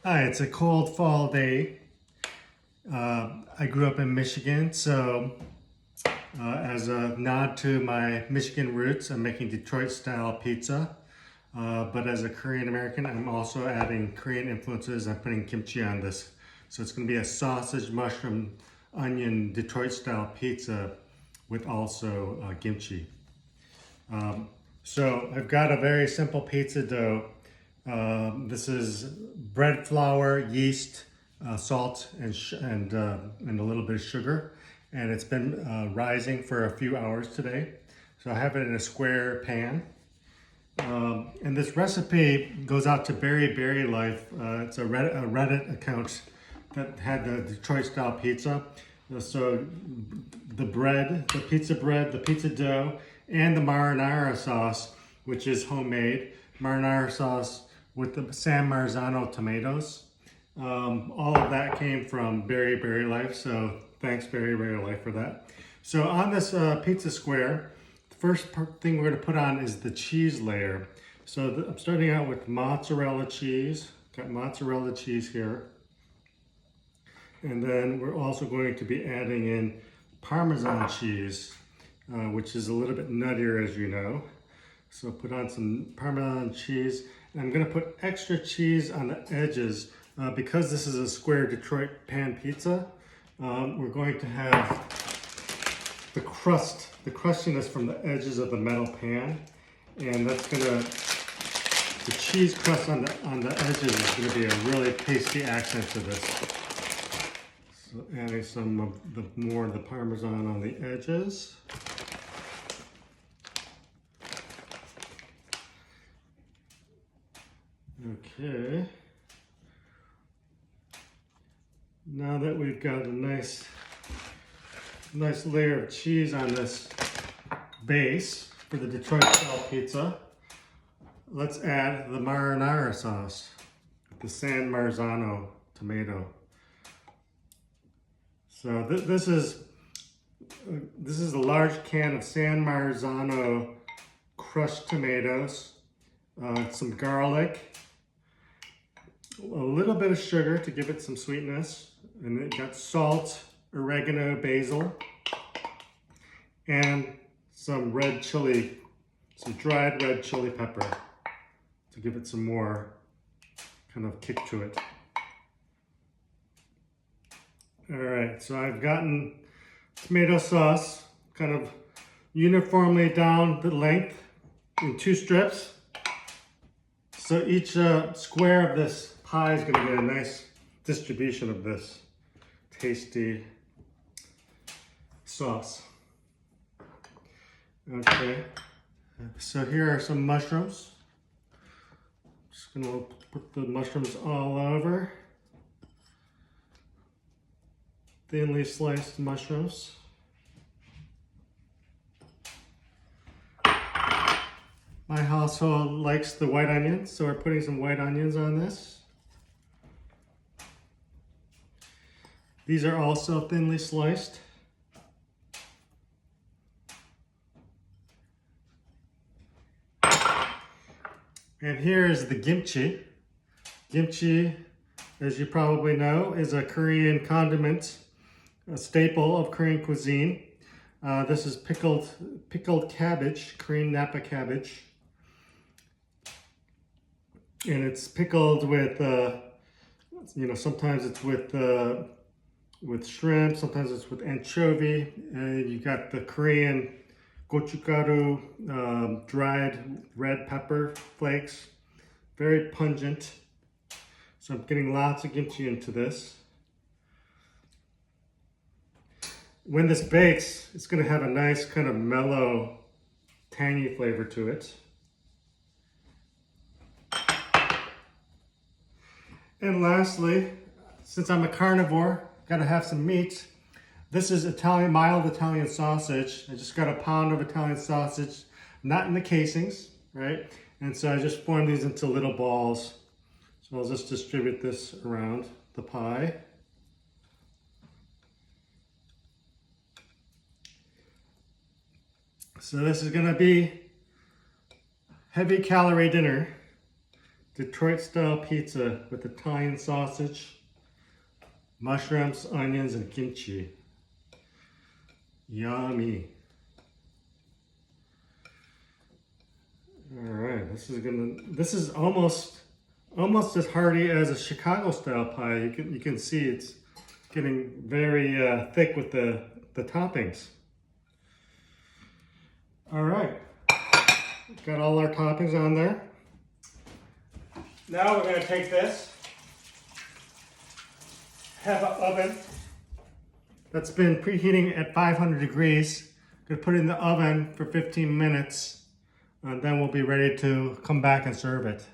Hi, it's a cold fall day. I grew up in Michigan, so as a nod to my Michigan roots, I'm making Detroit-style pizza. But as a Korean American, I'm also adding Korean influences. I'm putting kimchi on this. So it's going to be a sausage, mushroom, onion, Detroit-style pizza with also kimchi. So I've got a very simple pizza dough. This is bread flour, yeast, salt, and a little bit of sugar. And it's been rising for a few hours today. So I have it in a square pan. And this recipe goes out to Berry Life. It's a Reddit account that had the Detroit style pizza. So the bread, the pizza dough, and the marinara sauce, which is homemade. Marinara sauce with the San Marzano tomatoes. All of that came from Berry Life, so thanks Berry Life for that. So on this pizza square, the first thing we're going to put on is the cheese layer. So I'm starting out with mozzarella cheese. Got mozzarella cheese here. And then we're also going to be adding in Parmesan cheese, which is a little bit nuttier, as you know. So put on some Parmesan cheese. And I'm going to put extra cheese on the edges. Because this is a square Detroit pan pizza, we're going to have the crustiness from the edges of the metal pan. And that's going to, the cheese crust on the edges is going to be a really tasty accent to this. So adding some of more of the Parmesan on the edges. Okay. Now that we've got a nice layer of cheese on this base for the Detroit style pizza, let's add the marinara sauce, the San Marzano tomato. So this is a large can of San Marzano crushed tomatoes, some garlic, a little bit of sugar to give it some sweetness, and it got salt, oregano, basil, and some red chili, some dried red chili pepper to give it some more kind of kick to it. All right, so I've gotten tomato sauce kind of uniformly down the length in 2 strips. So each square of this pie is going to get a nice distribution of this tasty sauce. Okay, so here are some mushrooms. Just going to put the mushrooms all over. Thinly sliced mushrooms. My household likes the white onions, so we're putting some white onions on this. These are also thinly sliced. And here is the kimchi. Kimchi, as you probably know, is a Korean condiment, a staple of Korean cuisine. This is pickled cabbage, Korean Napa cabbage. And it's pickled with, sometimes it's with shrimp, sometimes it's with anchovy, and you got the Korean gochugaru, dried red pepper flakes, very pungent. So I'm getting lots of kimchi into this. When this bakes, it's going to have a nice kind of mellow, tangy flavor to it. And lastly, since I'm a carnivore, gotta have some meat. This is mild Italian sausage. I just got a pound of Italian sausage, not in the casings, right? And so I just formed these into little balls. So I'll just distribute this around the pie. So this is gonna be heavy calorie dinner. Detroit style pizza with Italian sausage, mushrooms, onions, and kimchi. Yummy. All right, this is almost as hearty as a Chicago style pie. You can see it's getting very thick with the toppings. All right, got all our toppings on there. Now we're going to take this, have an oven that's been preheating at 500 degrees. Going to put it in the oven for 15 minutes, and then we'll be ready to come back and serve it.